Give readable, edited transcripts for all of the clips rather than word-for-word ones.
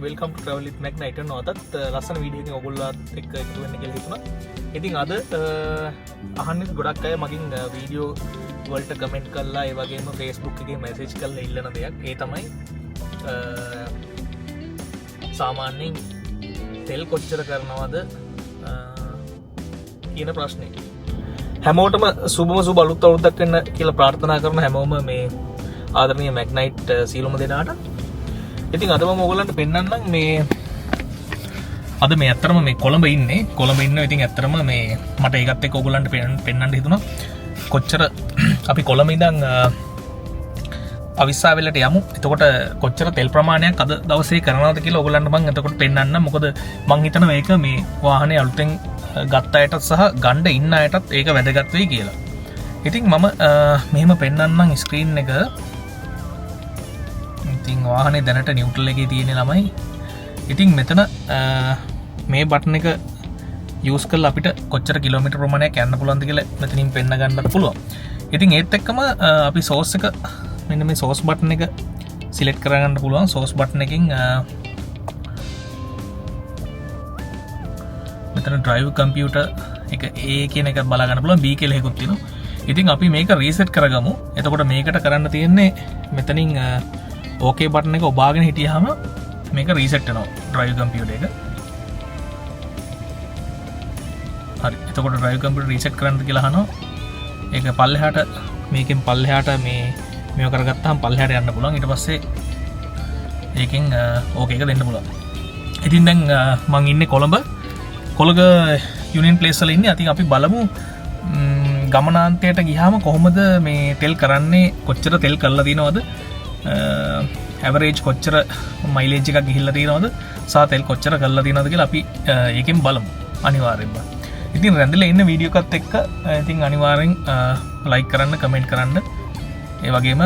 Welcome ටු travel විත් මැග්නයිට් නොතත් ලස්සන video එකකින් ඔයගොල්ලොත් එක්ක එකතු වෙන්න කියලා හිතුණා. ඉතින් අද අහන්නේ ගොඩක් අය මගෙන් වීඩියෝ වලට කමෙන්ට් කරලා ඒ වගේම Facebook එකේ මැසේජ් කරලා ඉල්ලන දෙයක්. ඒ තමයි සාමාන්‍යයෙන් තෙල් කොච්චර කරනවද කියන ප්‍රශ්නේ. හැමෝටම සුබම සුබ අලුත් අවුරුද්දක් වෙන්න කියලා ප්‍රාර්ථනා කරන හැමෝම මේ ආදරණීය මැග්නයිට් සීලොම දෙනාට. ඉතින් අද මම ඔයගොල්ලන්ට පෙන්නන්නම් මේ අද මේ ඇත්තටම මේ කොළඹ ඉන්නේ. කොළඹ ඉන්නවා. ඉතින් ඇත්තටම මේ මට ඒකත් එක්ක ඔයගොල්ලන්ට පෙන්නන්න හිතුණා. කොච්චර අපි කොළඹ ඉඳන් අවිස්සාවෙලට යමු. එතකොට කොච්චර තෙල් ප්‍රමාණයක් අද දවසේ කරනවද කියලා ඔයගොල්ලන්ට මම එතකොට පෙන්නන්නම්. මොකද මං හිතනවා මේක මේ වාහනේ අලුතෙන් ගත්ත අයටත් සහ ගන්න ඉන්න අයටත් ඒක වැදගත් වෙයි කියලා. ඉතින් මම මෙහෙම පෙන්නන්නම් ස්ක්‍රීන් එක. ඉතින් වාහනේ දැනට නිව්ට්‍රල් එකේ තියෙන ළමයි. ඉතින් මෙතන මේ බටන් එක යූස් කරලා අපිට කොච්චර කිලෝමීටර් ප්‍රමාණයක් යන්න පුළුවන්ද කියලා මෙතනින් පෙන්න ගන්නත් පුළුවන්. ඉතින් ඒත් එක්කම අපි සෝස් එක මෙන්න මේ සෝස් බටන් එක සිලෙක්ට් කරගන්න පුළුවන්. සෝස් බටන් එකකින් මෙතන ඩ්‍රයිව් කම්පියුටර් එක A කියන එක බලා ගන්න පුළුවන්. B කියලා එකකුත් තියෙනවා. ඉතින් අපි මේක රීසෙට් කරගමු. එතකොට මේකට කරන්න තියෙන්නේ මෙතනින් ඕකේ බටන් එක ඔබාගෙන හිටියාම මේක රීසෙට් වෙනවා ඩ්‍රයිව් කම්පියුටර් එක. හරි. එතකොට ඩ්‍රයිව් කම්පියුටර් රීසෙට් කරන්නද කියලා අහනවා. ඒක පල්ලෙහාට මේකෙන් පල්ලෙහාට මේව කරගත්තාම පල්ලෙහාට යන්න පුළුවන්. ඊට පස්සේ ඒකෙන් ඕකේ එක දෙන්න පුළුවන්. ඉතින් දැන් මං ඉන්නේ කොළඹ යුනියන් ප්ලේස් වල ඉන්නේ. ඉතින් අපි බලමු ගමනාන්තයට ගියාම කොහොමද මේ තෙල් කරන්නේ, කොච්චර තෙල් කරලා තියෙනවද, ඇවරේජ් කොච්චර මයිලේජ් එකක් ගිහිල්ලා තියෙනවද සහ තෙල් කොච්චර කරලා තියෙනවද කියලා අපි ඒකෙන් බලමු අනිවාර්යෙන්ම. ඉතින් රැඳිලා ඉන්න වීඩියෝ එකත් එක්ක ඉතින් අනිවාර්යෙන් ලයික් කරන්න, කමෙන්ට් කරන්න, ඒ වගේම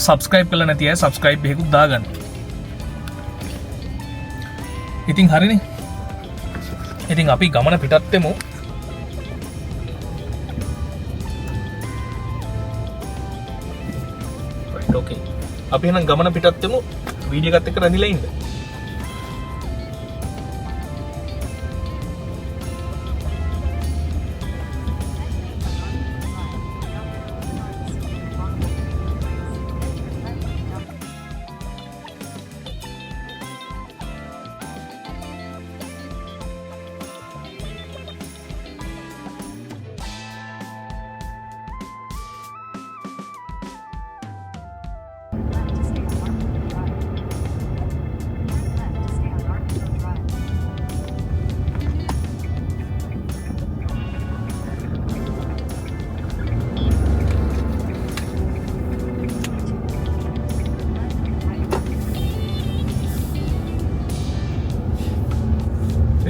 සබ්ස්ක්‍රයිබ් කරලා නැති අය සබ්ස්ක්‍රයිබ් එකකුත් දාගන්න. ඉතින් හරිනේ. ඉතින් අපි ගමන පිටත් වෙමු. ඕකේ. අපි එහෙනම් ගමන පිටත් වෙමු. වීඩියෝ එකත් එක්ක රැඳිලා ඉන්න.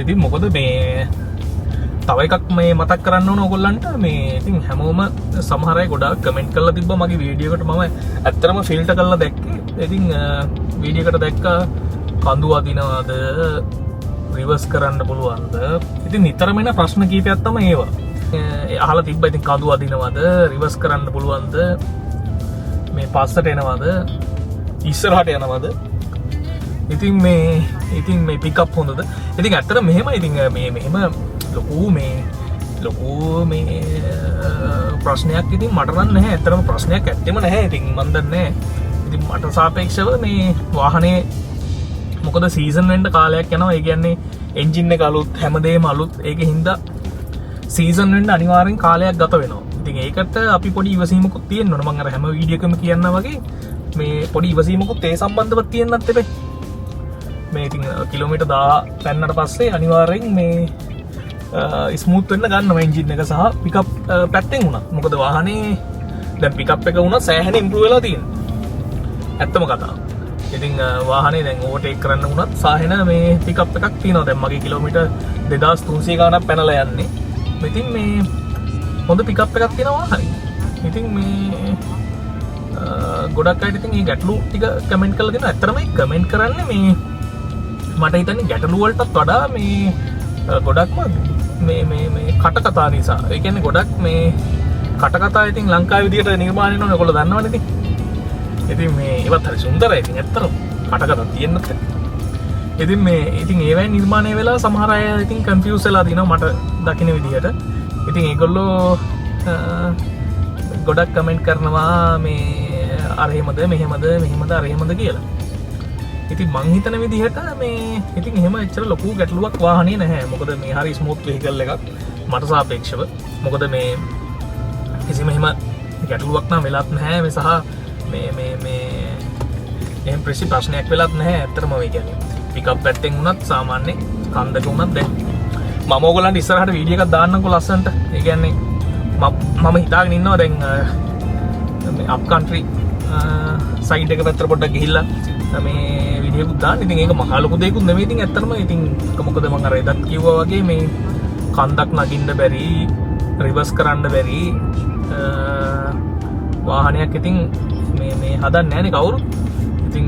ඉතින් මොකද මේ තව එකක් මේ මතක් කරන්න ඕන ඔයගොල්ලන්ට. මේ ඉතින් හැමෝම සමහර අය ගොඩාක් කමෙන්ට් කරලා තිබ්බා මගේ වීඩියෝ එකට. මම ඇත්තටම ෆිල්ටර් කරලා දැක්කේ. ඉතින් වීඩියෝ එකට දැක්කා කඳු අදිනවද, රිවර්ස් කරන්න පුළුවන්ද. ඉතින් නිතරම එන ප්‍රශ්න කීපයක් තමයි ඒවා. අහලා තිබ්බා. ඉතින් කඳු අදිනවද, රිවර්ස් කරන්න පුළුවන්ද, මේ පස්සට එනවද, ඉස්සරහට යනවද, ඉතින් මේ පිකප් හොඳද. ඉතින් ඇත්තට මෙහෙමයි. ඉතින් මෙහෙම ලොකු මේ ප්‍රශ්නයක් ඉතින් මට නම් නැහැ. ඇත්තටම ප්‍රශ්නයක් ඇත්තෙම නැහැ. ඉතින් මන් දන්නේ ඉතින් මට සාපේක්ෂව මේ වාහනේ මොකද සීසන් වෙන්න කාලයක් යනවා. ඒ කියන්නේ එන්ජින් එක අලුත්, හැමදේම අලුත්. ඒකේ හින්දා සීසන් වෙන්න අනිවාර්යෙන් කාලයක් ගත වෙනවා. ඉතින් ඒකට අපි පොඩි ඉවසීමකුත් තියෙන්න ඕන. මම අර හැම වීඩියෝ එකකම කියනවා වගේ මේ පොඩි ඉවසීමකුත් ඒ සම්බන්ධව තියෙන්නත් එපේ. මේ ඉතින් කිලෝමීටර් 10 පැන්නට පස්සේ අනිවාර්යෙන් මේ ස්මූත් වෙන්න ගන්නවා එන්ජින් එක සහ පිකප් පැත්තෙන් උනත්. මොකද වාහනේ දැන් පිකප් එක උනත් සෑහෙන ඉම්ප්‍රූව් වෙලා තියෙනවා. ඇත්තම කතාව. ඉතින් වාහනේ දැන් ඕවර්ටේක් කරන්න උනත් සෑහෙන මේ පිකප් එකක් තියෙනවා. දැන් මගේ කිලෝමීටර් 2300 ගානක් පැනලා යන්නේ. ඉතින් මේ හොඳ පිකප් එකක් තියෙනවා වාහනේ. ඉතින් මේ ගොඩක් අයට ඉතින් මේ ගැටලු ටික කමෙන්ට් කරලා දෙනවා. ඇත්තටම මේ කමෙන්ට් කරන්නේ මේ මට හිතන්නේ ගැටලු වලටත් වඩා මේ ගොඩක්ම මේ කටකතා නිසා. ඒ කියන්නේ ගොඩක් මේ කටකතා ඉතින් ලංකාවේ විදියට නිර්මාණය වෙනවනේ. ඔයගොල්ලෝ දන්නවනේ ඉතින්. ඉතින් මේ ඒවත් හරි සුන්දරයි. ඉතින් ඇත්තටම කටකතා තියෙන්නත්. ඉතින් මේ ඉතින් ඒවැයි නිර්මාණය වෙලා සමහර අය ඉතින් කන්ෆියුස් වෙලා දිනවා මට දකින්න විදියට. ඉතින් ඒගොල්ලෝ ගොඩක් කමෙන්ට් කරනවා මේ අර එහෙමද මෙහෙමද අර එහෙමද කියලා. ඉතින් මං හිතන විදිහට මේ ඉතින් එහෙම එච්චර ලොකු ගැටලුවක් වාහනේ නැහැ. මොකද මේ හරි ස්මූත් වෙහිකල් එකක් මට සාපේක්ෂව. මොකද මේ කිසිම එහෙම ගැටලුවක් නම් වෙලත් නැහැ. මේ සහ මේ එහෙම ප්‍රශ්නයක් වෙලත් නැහැ. ඇත්තටම මේ කියන්නේ පිකප් පැත්තෙන් වුණත් සාමාන්‍ය කන්දක වුණත් දැන් මම ඕගොල්ලන්ට ඉස්සරහට වීඩියෝ එකක් දාන්නම්කෝ ලස්සනට. ඒ කියන්නේ මම හිතාගෙන ඉන්නවා දැන් මේ අප් කන්ට්‍රි සයිඩ් එක පැත්තට පොඩ්ඩක් ගිහිල්ලා මේ වීඩියෝ එකක් දාන්න. ඉතින් ඒක මහා ලොකු දෙයක්ුත් නෙමෙයි. ඉතින් ඇත්තටම ඉතින් මොකද මම අර එදත් කිව්වා වගේ මේ කන්දක් නගින්න බැරි, රිවර්ස් කරන්න බැරි වාහනයක් ඉතින් මේ හදන්නේ නැහැනේ කවුරුත්. ඉතින්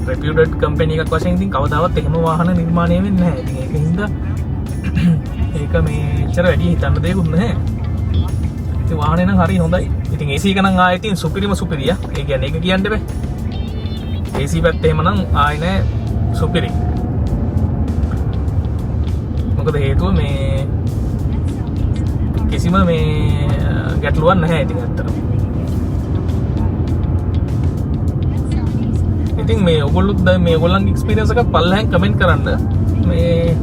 රෙපියුටඩ් කම්පැනි එකක් වශයෙන් ඉතින් කවදාවත් එහෙම වාහන නිර්මාණය වෙන්නේ නැහැ. ඉතින් ඒක හින්දා ඒක මේ ඉතර වැඩි හිතන්න දෙයක්ුත් නැහැ. ඉතින් වාහනේ නම් හරි හොඳයි. ඉතින් AC එක නම් ආයෙත් සුපිරිම සුපිරිය. ඒ කියන්නේ ඒක කියන්න බෑ. AC පැත්තේ එහෙම නම් ආයෙ නෑ සුපිරි. මොකද හේතුව මේ කිසිම මේ ගැටලුවක් නැහැ ඉතින් අත්තට. ඉතින් මේ ඔයගොල්ලොත් දැන් මේ ඔයගොල්ලන්ගේ එක්ස්පීරියන්ස් එකක් පල්ලෙහෙන් කමෙන්ට් කරන්න. මේ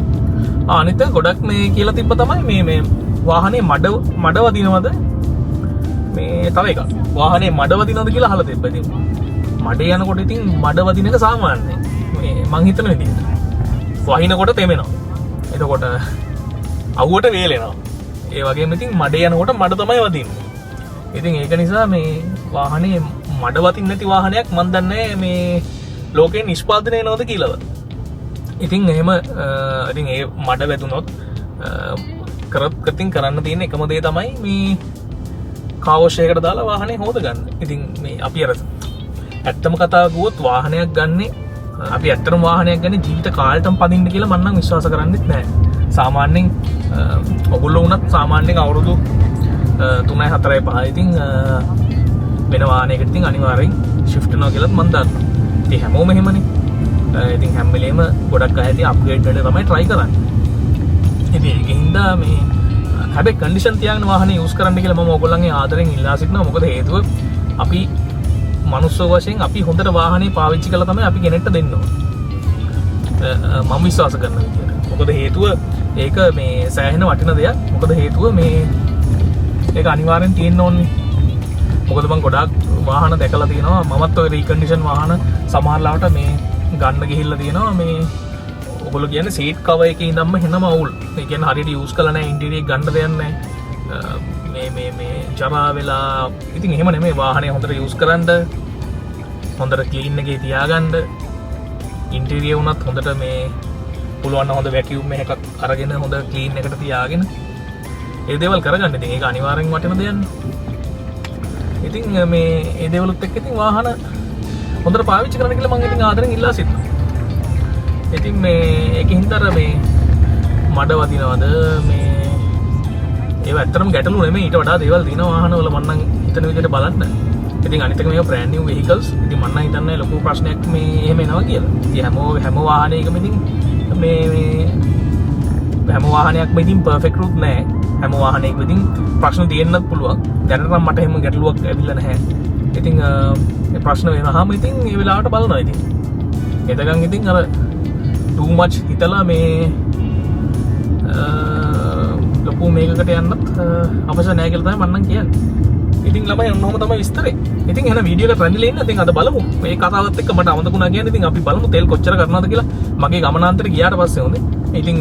අනිත් ගොඩක් මේ කියලා තිබ්බ තමයි මේ වාහනේ මඩ වදිනවද මේ තව එකක් වාහනේ මඩ වදිනවද කියලා අහලා තිබ්බා. ඉතින් මඩ යනකොට ඉතින් මඩ වදින එක සාමාන්‍යයි. මේ මං හිතන විදිහට වහිනකොට තෙමෙනවා. එතකොට අවුවට වේලෙනවා. ඒ වගේම ඉතින් මඩ යනකොට මඩ තමයි වදින්නේ. ඉතින් ඒක නිසා මේ වාහනේ මඩ වදින්න නැති වාහනයක් මන් දන්නේ මේ ලෝකේ නිෂ්පාදනය වෙනවද කියලාද. ඉතින් එහෙම ඉතින් ඒ මඩ වැදුනොත් කරන්න තියෙන එකම දේ තමයි මේ කාවොෂ් එකකට දාලා වාහනේ හොද ගන්න. ඉතින් මේ අපි අර ඇත්තම කතාව ගුවොත් වාහනයක් ගන්නේ අපි ඇත්තටම වාහනයක් ගන්නේ ජීවිත කාලෙටම පදින්න කියලා මම නම් විශ්වාස කරන්නේත් නැහැ. සාමාන්‍යයෙන් ඔගොල්ලෝ වුණත් සාමාන්‍යයෙන් අවුරුදු 3 4 5 ඉතින් වෙන වාහනයකට ඉතින් අනිවාර්යෙන් shift වෙනවා කියලාත් මම දන්නවා. ඉතින් හැමෝම එහෙමනේ. ඉතින් හැම වෙලේම ගොඩක් අය ඉතින් අප්ග්‍රේඩ් වෙන්න තමයි try කරන්නේ. ඉතින් ඒකින්ද මේ හැබැයි කන්ඩිෂන් තියාගෙන වාහනේ යූස් කරන්න කියලා මම ඔයගොල්ලන්ගේ ආදරෙන් ඉල්ලා සිටිනවා. මොකද හේතුව අපි මනුස්ස වශයෙන් අපි හොඳට වාහනේ පාවිච්චි කළා තමයි අපි කෙනෙක්ට දෙන්න ඕන. මම විශ්වාස කරන විදියට. මොකද හේතුව ඒක මේ සෑහෙන වටින දෙයක්. මොකද හේතුව මේ ඒක අනිවාර්යෙන් තියෙන්න ඕනේ. මොකද මම ගොඩාක් වාහන දැකලා තියෙනවා. මමත් ඔය රීකන්ඩිෂන් වාහන සමහරලාවට මේ ගන්න ගිහිල්ලා තියෙනවා. මේ ඔයගොල්ලෝ කියන්නේ සීට් කවර් එකේ ඉඳන්ම හෙනම අවුල්. ඒ කියන්නේ හරියට යූස් කරලා නැහැ, ඉන්ටීරියර් ගන්න දෙයක් නැහැ. මේ ජරා වෙලා. ඉතින් එහෙම නෙමෙයි වාහනේ හොඳට යූස් කරන්න. හොඳට ක්ලීන් එකේ තියාගන්න. ඉන්ටීරියර් උනත් හොඳට මේ පුළුවන් හොඳ වැකියුම් එකක් අරගෙන හොඳ ක්ලීන් එකට තියාගෙන ඒ දේවල් කරගන්න. ඉතින් ඒක අනිවාර්යෙන් වටින දෙයක්. ඉතින් මේ ඒ දේවලුත් එක්ක ඉතින් වාහන හොඳට පාවිච්චි කරන්න කියලා මම ඉතින් ආදරෙන් ඉල්ලා සිටිනවා. ඉතින් මේ ඒකින් තර මේ මඩ වදිනවද මේ ඒව ඇත්තටම ගැටලු නෙමෙයි. ඊට වඩා දේවල් දින වාහනවල මම නම් හිතන විදිහට බලන්න. ඉතින් අනිත් එක මේක brand new vehicles. ඉතින් මම නම් හිතන්නේ ලොකු ප්‍රශ්නයක් මේ එහෙම එනවා කියලා. ඉතින් හැම වාහනයකම ඉතින් මේ හැම වාහනයක්ම ඉතින් perfect route නෑ. හැම වාහනයකම ඉතින් ප්‍රශ්න තියෙන්නත් පුළුවන්. දැනට මට එහෙම ගැටලුවක් ඇවිල්ලා නැහැ. ඉතින් ඒ ප්‍රශ්න වෙනවාම ඉතින් ඒ වෙලාවට බලනවා ඉතින්. එතකන් ඉතින් අර too much හිතලා මේ ලොකු මේකකට යන්නත් අවශ්‍ය නැහැ කියලා තමයි මම නම් කියන්නේ. ඉතින් ළමයි ඔන්නෝම තමයි විස්තරේ. ඉතින් එහෙනම් වීඩියෝ එක ට්‍රෙන්ඩ් ලේන්න ඉතින් අද බලමු. මේ කතාවත් එක්ක මට අමතකුණා කියන්නේ ඉතින් අපි බලමු තෙල් කොච්චර කරනවද කියලා. මගේ ගමනාන්තරේ ගියාට පස්සේ හොඳේ. ඉතින්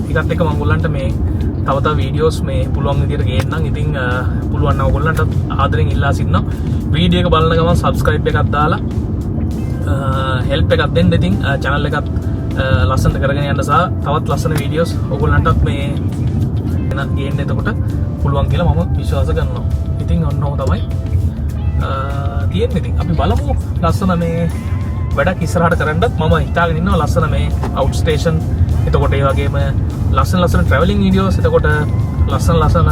ටිකත් එක්ක මම ඔයගොල්ලන්ට මේ තව වීඩියෝස් මේ පුළුවන් විදියට ගේන්නම්. ඉතින් පුළුවන් නම් ඔයගොල්ලන්ට ආදරෙන් ඉල්ලා සිටිනවා. වීඩියෝ එක බලන ගමන් subscribe එකක් දාලා help එකක් දෙන්න. ඉතින් channel එකත් ලස්සනට කරගෙන යන්න සහ තවත් ලස්සන වීඩියෝස් ඔයගොල්ලන්ටත් මේ ගේන්න එතකොට පුළුවන් කියලා මම විශ්වාස කරනවා. ඉතින් ඔන්නෝම තමයි. තියෙන්නේ. ඉතින් අපි බලමු ලස්සන මේ වැඩක් ඉස්සරහට කරන්නත් මම හිතාගෙන ඉන්නවා ලස්සන මේ අවුට් ස්ටේෂන්, එතකොට ඒ වගේම ලස්සන ට්‍රැවලින් වීඩියෝස්, එතකොට ලස්සන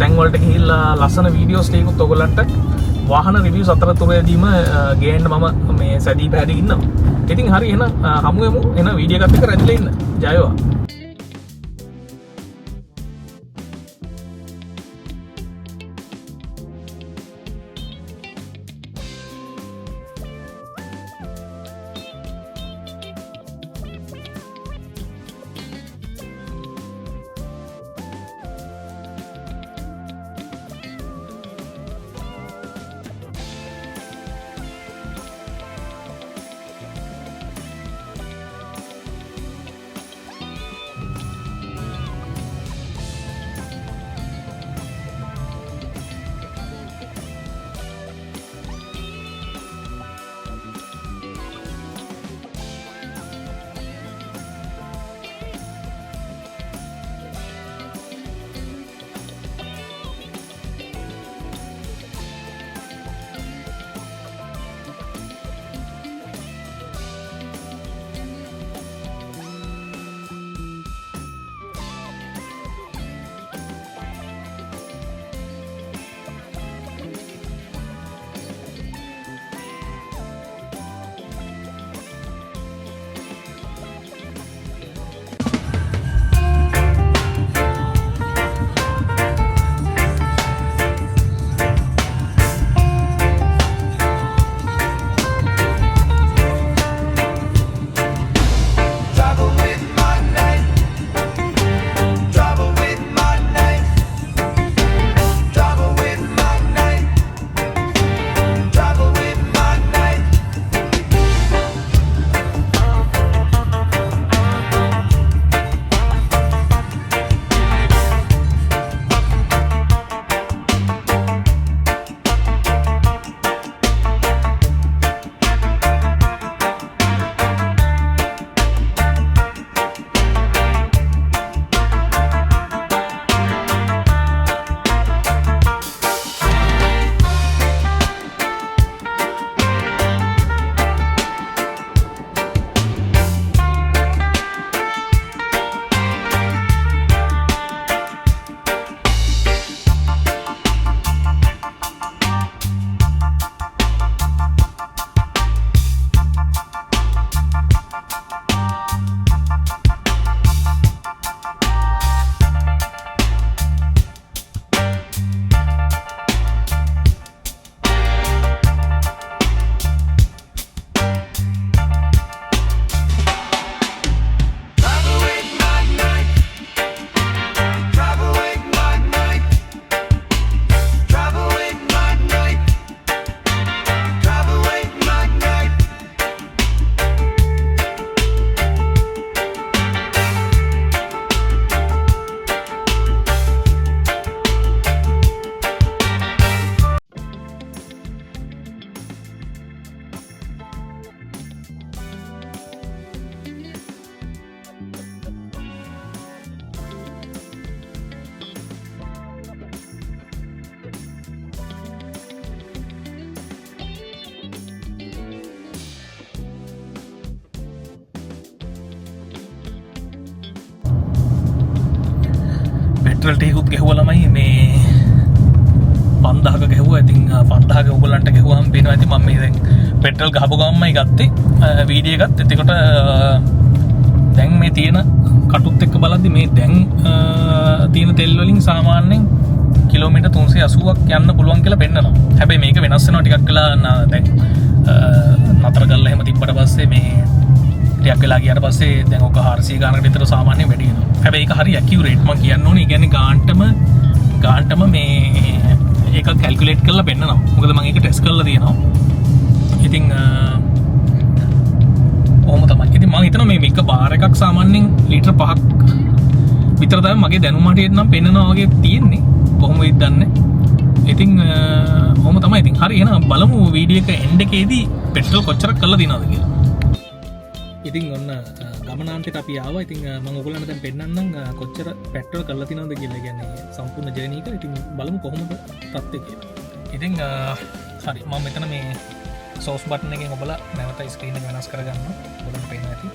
තැන් වලට ගිහිල්ලා ලස්සන වීඩියෝස් ටිකකුත් ඔයගොල්ලන්ට වාහන රිවිව්ස් අතරතුරදීම ගේන්න මම මේ සැදී පැහැදී ඉන්නවා. ඉතින් හරි එහෙනම් හමු වෙමු එන වීඩියෝ එකත් එක්ක රැඳිලා ඉන්න. ජයවා. පෙට්‍රල් ටිකකුත් ගැහුවා ළමයි මේ 5000ක ගැහුවා. ඉතින් 5000ක ඔයගොල්ලන්ට ගැහුවාම පේනවා ඇති මම මේ දැන් පෙට්‍රල් ගහපු ගමන්මයි ගත්තේ වීඩියෝ එකත්. එතකොට දැන් මේ තියෙන කටුත් එක්ක බලද්දි මේ දැන් තියෙන තෙල් වලින් සාමාන්‍යයෙන් කිලෝමීටර් 380ක් යන්න පුළුවන් කියලා පෙන්නනවා. හැබැයි මේක වෙනස් වෙනවා ටිකක් වෙලා දැන් නතර කරලා එහෙම තිබ්බට පස්සේ මේ ටිකක් වෙලා ගියාට පස්සේ දැන් ඔක 400 ගානකට විතර සාමාන්‍යයෙන් වැඩි වෙනවා. හැබැයි ඒක හරි ඇකියුරේට් මම කියන්න ඕනේ. ඒ කියන්නේ ගාන්ටම මේ ඒක කැල්කියුලේට් කරලා පෙන්නනවා. මොකද මම ඒක ටෙස්ට් කරලා තියෙනවා. ඉතින් ඔහොම තමයි. ඉතින් මම හිතනවා මේ එක බාර් එකක් සාමාන්‍යයෙන් ලීටර් 5ක් විතර තමයි මගේ දැනුම හටියට නම් පෙන්නනවා වගේ තියෙන්නේ. කොහොම වෙයිද දන්නේ. ඉතින් ඔහොම තමයි. ඉතින් හරි එහෙනම් බලමු වීඩියෝ එක එන්ඩ් එකේදී පෙට්‍රල් කොච්චරක් කරලා දිනවද කියලා. ඉතින් ඔන්න ගමනාන්තයට අපි ආවා. ඉතින් මම ඔයගොල්ලන්ට දැන් පෙන්නන්නම් කොච්චර පෙට්‍රල් කරලා තිනවද කියලා. කියන්නේ සම්පූර්ණ ජර්නි එක. ඉතින් බලමු කොහොමද තත්ත්වය කියලා. ඉතින් හරි මම මෙතන මේ සෝස් බටන් එකෙන් ඔබලා නැවත ස්ක්‍රීන් එක වෙනස් කරගන්න ඔබලන්ට පේනවා ඇති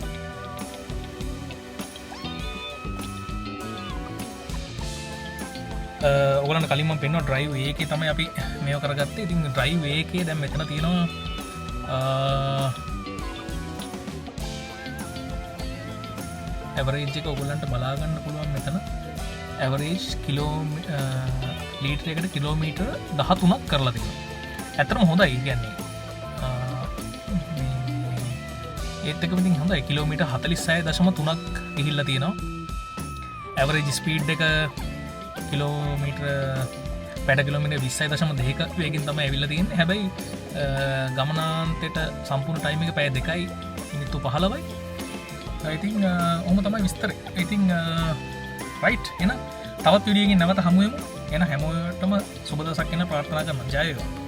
ඔයගලන්ට කලින් මම පෙන්නුවා ඩ්‍රයිව් එකේ තමයි අපි මේව කරගත්තේ. ඉතින් ඩ්‍රයිව් එකේ දැන් මෙතන තියෙනවා ඇවරේජ් එක ඔයගලන්ට බලා ගන්න පුළුවන් මෙතන. ඇවරේජ් ලීටර් එකකට කිලෝමීටර් 13ක් කරලා තියෙනවා. ඇත්තටම හොඳයි කියන්නේ. ඒත් එකම ඉතින් හොඳයි කිලෝමීටර් 46.3ක් ගිහිල්ලා තියෙනවා. ඇවරේජ් ස්පීඩ් එක පැට කිලෝමීටර් 20.2ක වේගෙන් තමයි ඇවිල්ලා තියෙන්නේ. හැබැයි ගමනාන්තයට සම්පූර්ණ ටයිම් එක පැය 2යි මිනිත්තු 15යි. ඉතින් ඔහොම තමයි විස්තරය. ඉතින් රයිට් එහෙනම් තවත් වීඩියෝ එකකින් නැවත හමු වෙමු. එහෙනම් හැමෝටම සුබ දවසක් වෙන ප්‍රාර්ථනා කරනවා. ජය වේවා.